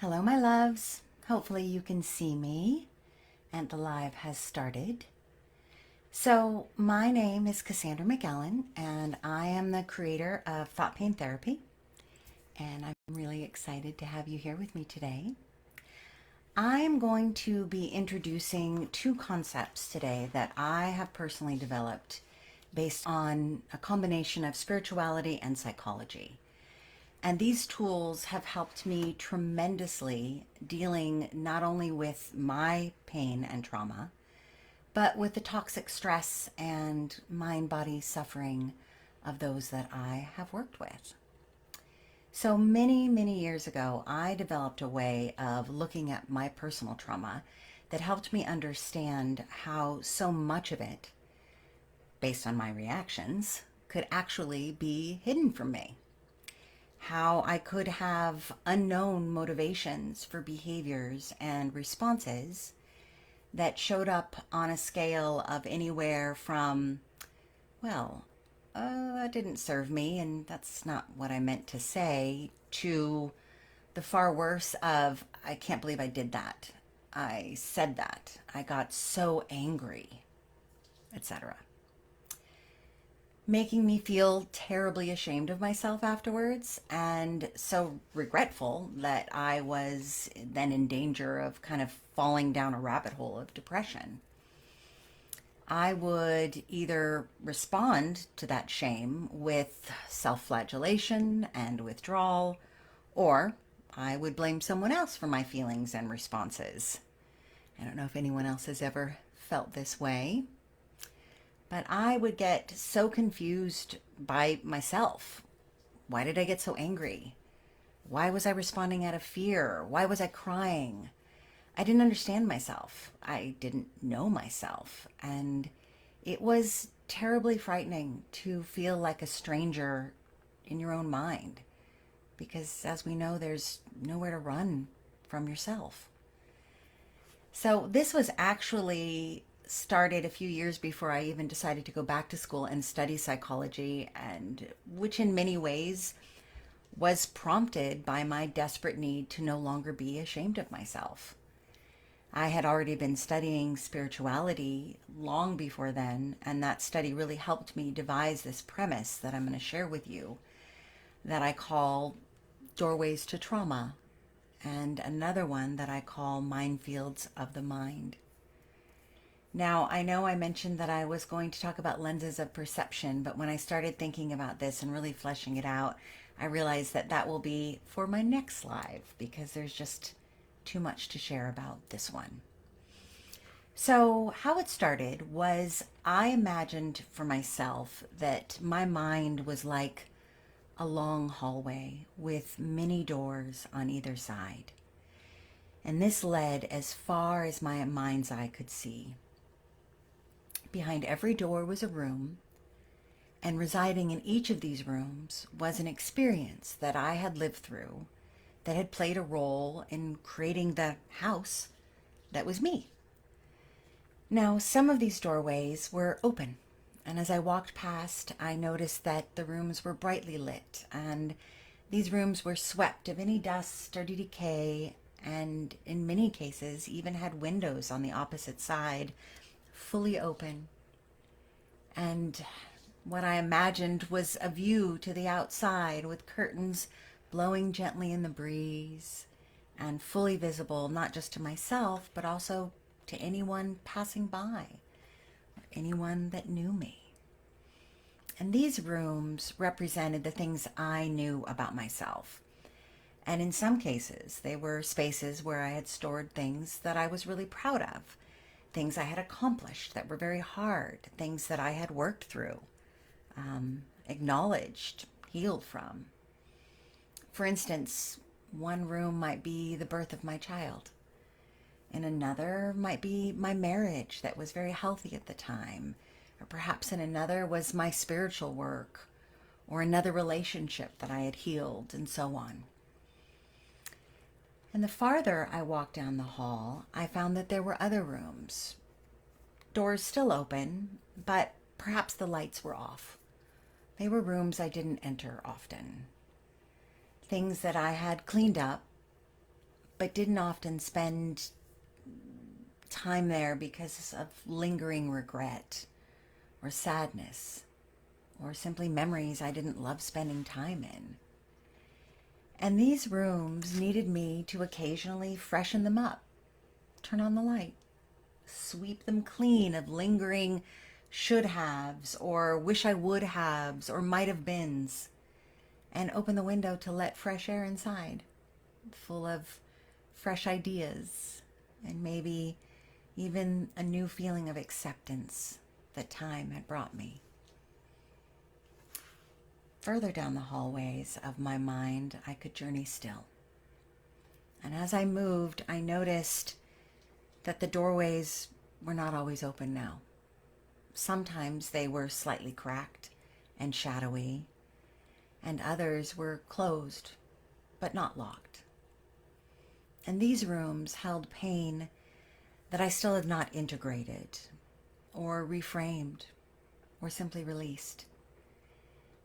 Hello, my loves. Hopefully you can see me and the live has started. So my name is Casandra MacAlan and I am the creator of Thought Pain Therapy. And I'm really excited to have you here with me today. I'm going to be introducing two concepts today that I have personally developed based on a combination of spirituality and psychology. And these tools have helped me tremendously dealing not only with my pain and trauma, but with the toxic stress and mind-body suffering of those that I have worked with. So many, many years ago, I developed a way of looking at my personal trauma that helped me understand how so much of it, based on my reactions, could actually be hidden from me. How I could have unknown motivations for behaviors and responses that showed up on a scale of anywhere from, that didn't serve me and that's not what I meant to say, to the far worse of, I can't believe I did that. I said that. I got so angry, etc. Making me feel terribly ashamed of myself afterwards and so regretful that I was then in danger of kind of falling down a rabbit hole of depression. I would either respond to that shame with self-flagellation and withdrawal, or I would blame someone else for my feelings and responses. I don't know if anyone else has ever felt this way. But I would get so confused by myself. Why did I get so angry? Why was I responding out of fear? Why was I crying? I didn't understand myself. I didn't know myself. And it was terribly frightening to feel like a stranger in your own mind. Because as we know, there's nowhere to run from yourself. So this was actually started a few years before I even decided to go back to school and study psychology, and which in many ways was prompted by my desperate need to no longer be ashamed of myself. I had already been studying spirituality long before then, and that study really helped me devise this premise that I'm going to share with you that I call Doorways to Trauma, and another one that I call Minefields of the Mind. Now, I know I mentioned that I was going to talk about lenses of perception, but when I started thinking about this and really fleshing it out, I realized that that will be for my next live because there's just too much to share about this one. So how it started was I imagined for myself that my mind was like a long hallway with many doors on either side. And this led as far as my mind's eye could see. Behind every door was a room, and residing in each of these rooms was an experience that I had lived through that had played a role in creating the house that was me. Now, some of these doorways were open, and as I walked past, I noticed that the rooms were brightly lit, and these rooms were swept of any dust or decay, and in many cases even had windows on the opposite side fully open. And what I imagined was a view to the outside with curtains blowing gently in the breeze and fully visible not just to myself but also to anyone passing by or anyone that knew me. And these rooms represented the things I knew about myself. And in some cases, they were spaces where I had stored things that I was really proud of. Things I had accomplished that were very hard, things that I had worked through, acknowledged, healed from. For instance, one room might be the birth of my child, and another might be my marriage that was very healthy at the time, or perhaps in another was my spiritual work, or another relationship that I had healed, and so on. And the farther I walked down the hall, I found that there were other rooms. Doors still open, but perhaps the lights were off. They were rooms I didn't enter often. Things that I had cleaned up, but didn't often spend time there because of lingering regret or sadness or simply memories I didn't love spending time in. And these rooms needed me to occasionally freshen them up, turn on the light, sweep them clean of lingering should haves or wish I would haves or might have beens, and open the window to let fresh air inside, full of fresh ideas and maybe even a new feeling of acceptance that time had brought me. Further down the hallways of my mind, I could journey still. And as I moved, I noticed that the doorways were not always open now. Sometimes they were slightly cracked and shadowy, and others were closed, but not locked. And these rooms held pain that I still had not integrated, or reframed, or simply released.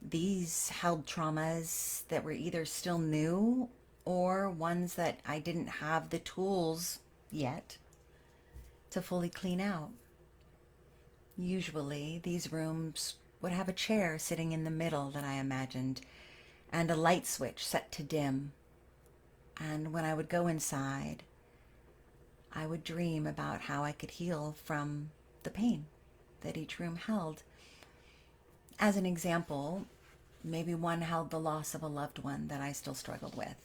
These held traumas that were either still new or ones that I didn't have the tools yet to fully clean out. Usually, these rooms would have a chair sitting in the middle that I imagined, and a light switch set to dim. And when I would go inside, I would dream about how I could heal from the pain that each room held. As an example, maybe one held the loss of a loved one that I still struggled with.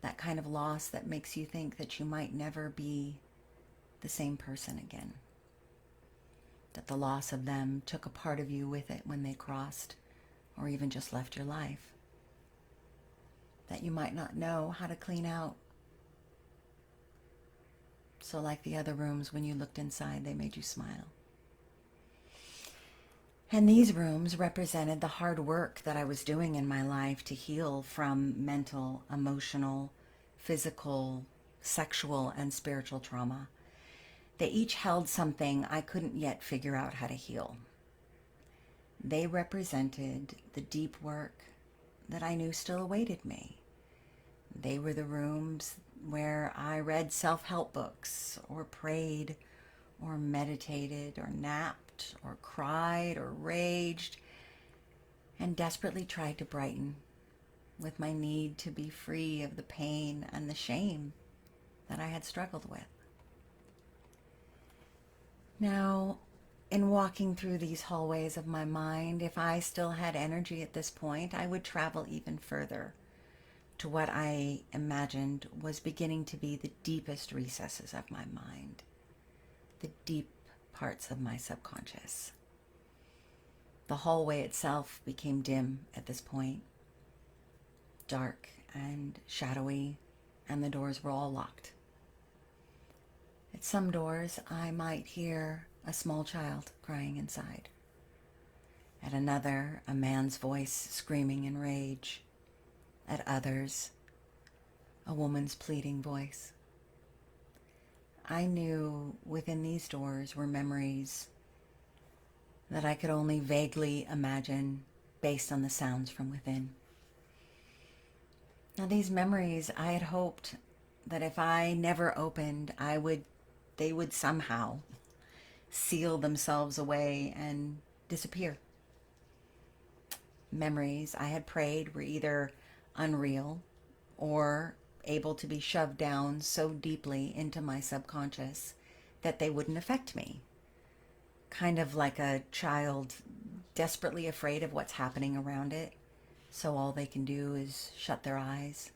That kind of loss that makes you think that you might never be the same person again. That the loss of them took a part of you with it when they crossed or even just left your life. That you might not know how to clean out. So like the other rooms, when you looked inside, they made you smile. And these rooms represented the hard work that I was doing in my life to heal from mental, emotional, physical, sexual, and spiritual trauma. They each held something I couldn't yet figure out how to heal. They represented the deep work that I knew still awaited me. They were the rooms where I read self-help books, or prayed, or meditated, or napped, or cried, or raged, and desperately tried to brighten with my need to be free of the pain and the shame that I had struggled with. Now, in walking through these hallways of my mind, if I still had energy at this point, I would travel even further to what I imagined was beginning to be the deepest recesses of my mind, the deep parts of my subconscious. The hallway itself became dim at this point, dark and shadowy, and the doors were all locked. At some doors, I might hear a small child crying inside. At another, a man's voice screaming in rage. At others, a woman's pleading voice. I knew within these doors were memories that I could only vaguely imagine based on the sounds from within. Now, these memories, I had hoped that if I never opened, they would somehow seal themselves away and disappear. Memories I had prayed were either unreal or able to be shoved down so deeply into my subconscious that they wouldn't affect me. Kind of like a child desperately afraid of what's happening around it, so all they can do is shut their eyes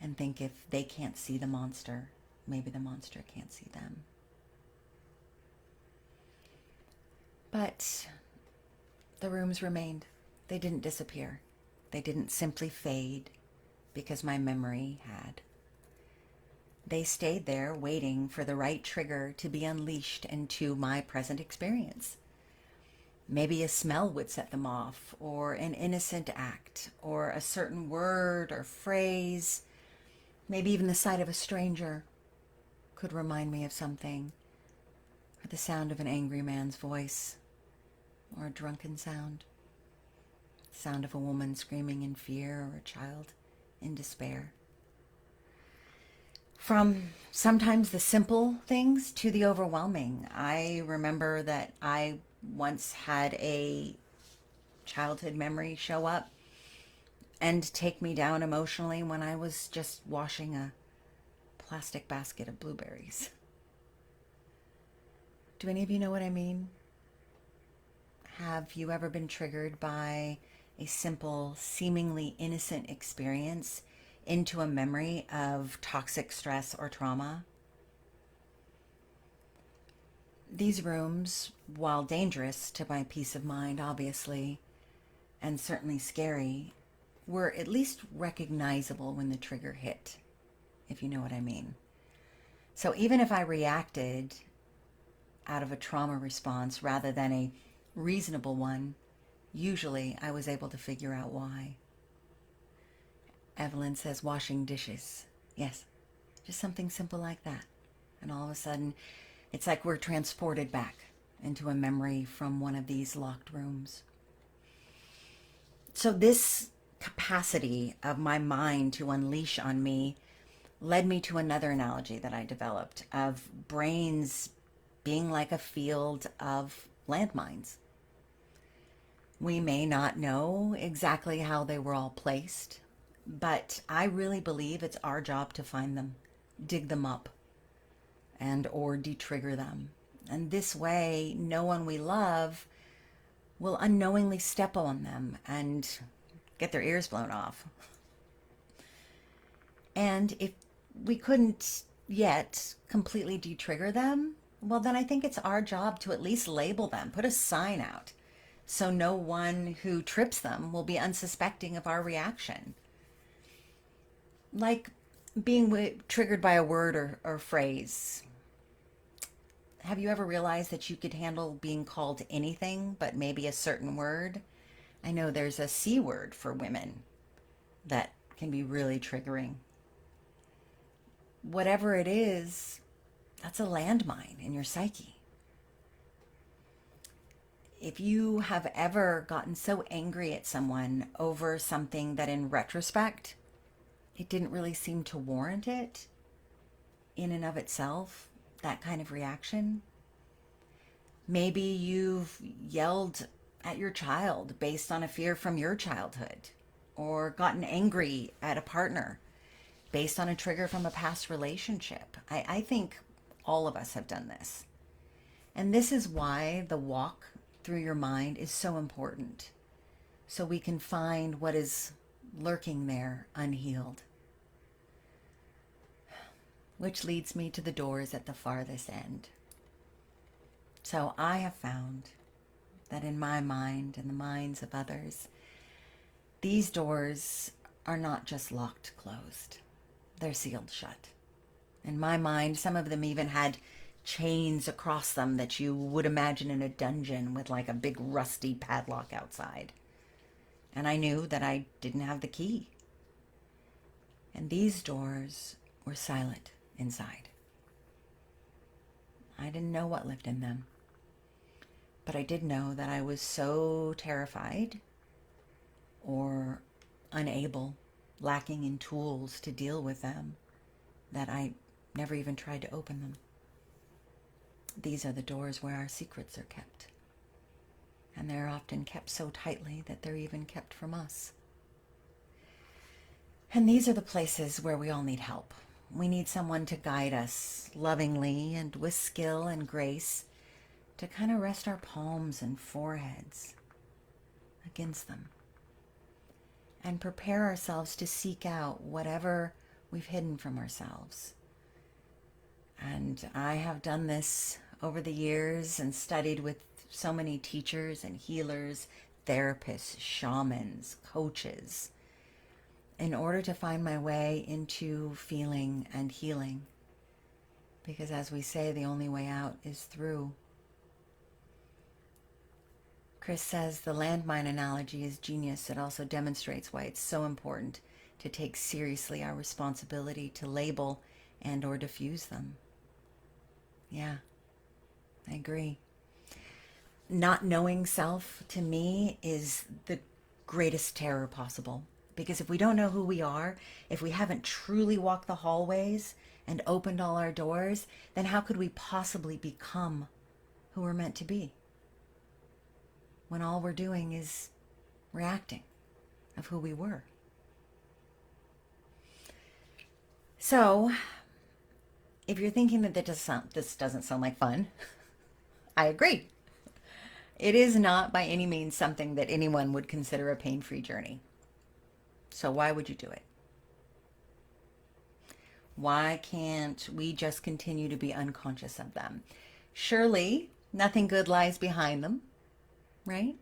and think if they can't see the monster, maybe the monster can't see them. But the rooms remained. They didn't disappear. They didn't simply fade because my memory had. They stayed there waiting for the right trigger to be unleashed into my present experience. Maybe a smell would set them off, or an innocent act, or a certain word or phrase. Maybe even the sight of a stranger could remind me of something, or the sound of an angry man's voice, or a drunken sound. The sound of a woman screaming in fear, or a child in despair. From sometimes the simple things to the overwhelming. I remember that I once had a childhood memory show up and take me down emotionally when I was just washing a plastic basket of blueberries. Do any of you know what I mean? Have you ever been triggered by a simple, seemingly innocent experience into a memory of toxic stress or trauma? These rooms, while dangerous to my peace of mind, obviously, and certainly scary, were at least recognizable when the trigger hit, if you know what I mean. So even if I reacted out of a trauma response rather than a reasonable one, usually I was able to figure out why. Evelyn says washing dishes. Yes, just something simple like that. And all of a sudden, it's like we're transported back into a memory from one of these locked rooms. So this capacity of my mind to unleash on me led me to another analogy that I developed of brains being like a field of landmines. We may not know exactly how they were all placed, but I really believe it's our job to find them, dig them up, and or de-trigger them. And this way, no one we love will unknowingly step on them and get their ears blown off. And if we couldn't yet completely de-trigger them, well, then I think it's our job to at least label them, put a sign out, so no one who trips them will be unsuspecting of our reaction. Like being triggered by a word or phrase. Have you ever realized that you could handle being called anything but maybe a certain word? I know there's a C word for women that can be really triggering. Whatever it is, that's a landmine in your psyche. If you have ever gotten so angry at someone over something that in retrospect, it didn't really seem to warrant it in and of itself, that kind of reaction. Maybe you've yelled at your child based on a fear from your childhood, or gotten angry at a partner based on a trigger from a past relationship. I think all of us have done this. And this is why the walk through your mind is so important, so we can find what is lurking there unhealed. Which leads me to the doors at the farthest end. So I have found that in my mind and the minds of others, these doors are not just locked closed. They're sealed shut. In my mind, some of them even had chains across them that you would imagine in a dungeon with like a big rusty padlock outside. And I knew that I didn't have the key. And these doors were silent inside. I didn't know what lived in them. But I did know that I was so terrified or unable, lacking in tools to deal with them, that I never even tried to open them. These are the doors where our secrets are kept. And they're often kept so tightly that they're even kept from us. And these are the places where we all need help. We need someone to guide us lovingly and with skill and grace to kind of rest our palms and foreheads against them and prepare ourselves to seek out whatever we've hidden from ourselves. And I have done this over the years and studied with so many teachers and healers, therapists, shamans, coaches, in order to find my way into feeling and healing. Because as we say, the only way out is through. Chris says the landmine analogy is genius. It also demonstrates why it's so important to take seriously our responsibility to label and or diffuse them. Yeah, I agree. Not knowing self, to me, is the greatest terror possible. Because if we don't know who we are, if we haven't truly walked the hallways and opened all our doors, then how could we possibly become who we're meant to be when all we're doing is reacting of who we were? So if you're thinking that this doesn't sound like fun, I agree. It is not by any means something that anyone would consider a pain-free journey. So why would you do it? Why can't we just continue to be unconscious of them? Surely nothing good lies behind them, right?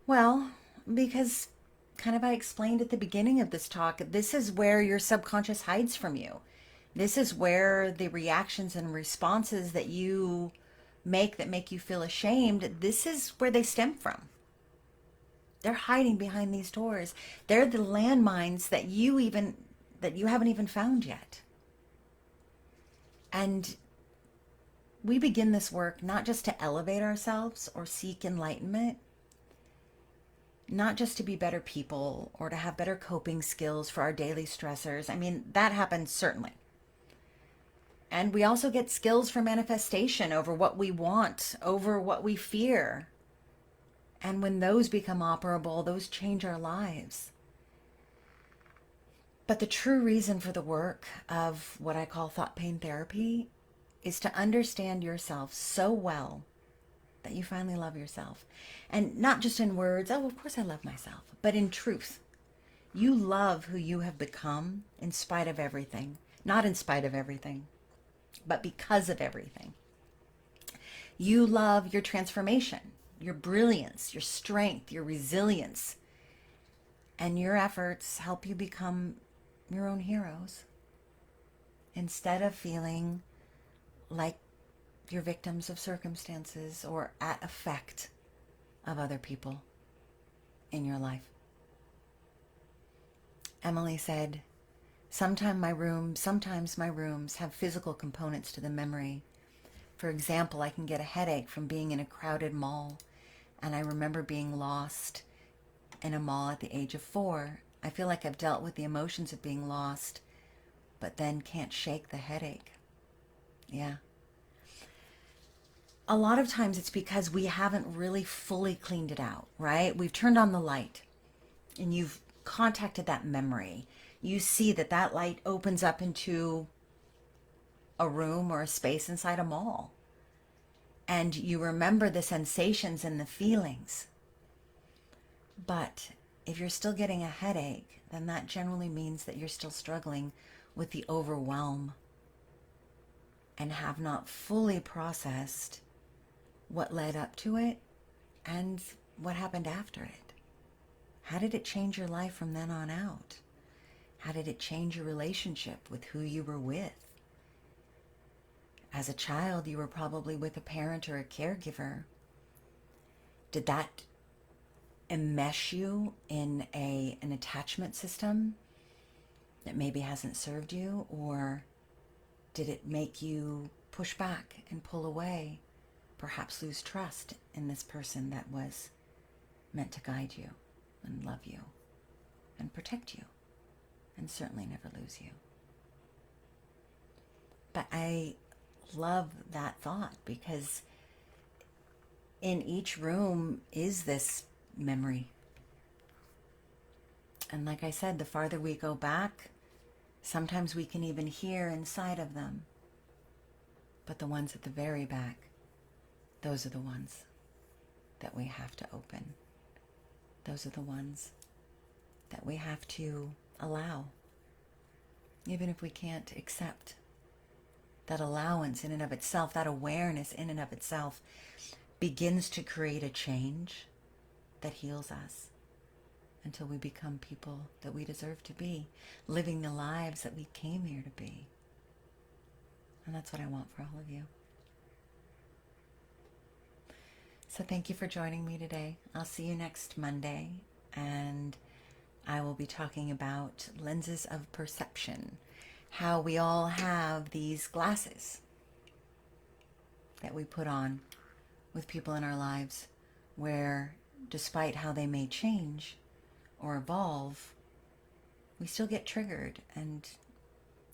Well, because kind of I explained at the beginning of this talk, this is where your subconscious hides from you. This is where the reactions and responses that you make that make you feel ashamed, this is where they stem from. They're hiding behind these doors. They're the landmines that you haven't even found yet. And we begin this work not just to elevate ourselves or seek enlightenment, not just to be better people or to have better coping skills for our daily stressors. I mean, that happens certainly. And we also get skills for manifestation over what we want, over what we fear. And when those become operable, those change our lives. But the true reason for the work of what I call thought pain therapy is to understand yourself so well that you finally love yourself. And not just in words, oh, of course I love myself, but in truth. You love who you have become in spite of everything. Not in spite of everything, but because of everything. You love your transformation, your brilliance, your strength, your resilience. And your efforts help you become your own heroes instead of feeling like you're victims of circumstances or at effect of other people in your life. Emily said, sometimes my rooms have physical components to the memory. For example, I can get a headache from being in a crowded mall, and I remember being lost in a mall at the age of 4. I feel like I've dealt with the emotions of being lost, but then can't shake the headache. Yeah. A lot of times it's because we haven't really fully cleaned it out, right? We've turned on the light and you've contacted that memory. You see that that light opens up into a room or a space inside a mall. And you remember the sensations and the feelings. But if you're still getting a headache, then that generally means that you're still struggling with the overwhelm and have not fully processed what led up to it and what happened after it. How did it change your life from then on out? How did it change your relationship with who you were with? As a child, you were probably with a parent or a caregiver. Did that enmesh you in an attachment system that maybe hasn't served you? Or did it make you push back and pull away, perhaps lose trust in this person that was meant to guide you and love you and protect you and certainly never lose you? But I love that thought because in each room is this memory. And like I said, the farther we go back, sometimes we can even hear inside of them. But the ones at the very back, those are the ones that we have to open. Those are the ones that we have to allow, even if we can't accept. That allowance in and of itself, that awareness in and of itself begins to create a change that heals us until we become people that we deserve to be, living the lives that we came here to be. And that's what I want for all of you. So thank you for joining me today. I'll see you next Monday, and I will be talking about lenses of perception, how we all have these glasses that we put on with people in our lives where, despite how they may change or evolve, we still get triggered and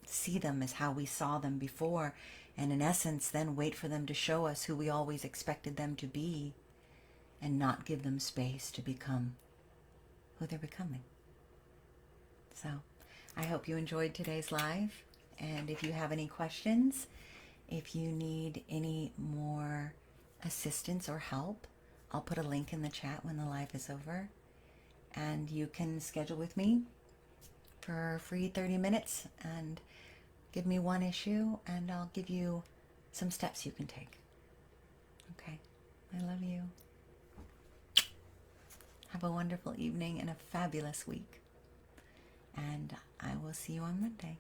see them as how we saw them before, and in essence then wait for them to show us who we always expected them to be, and not give them space to become who they're becoming. So I hope you enjoyed today's live, and if you have any questions, if you need any more assistance or help, I'll put a link in the chat when the live is over, and you can schedule with me for a free 30 minutes and give me one issue, and I'll give you some steps you can take. Okay, I love you. Have a wonderful evening and a fabulous week, and I will see you on Monday.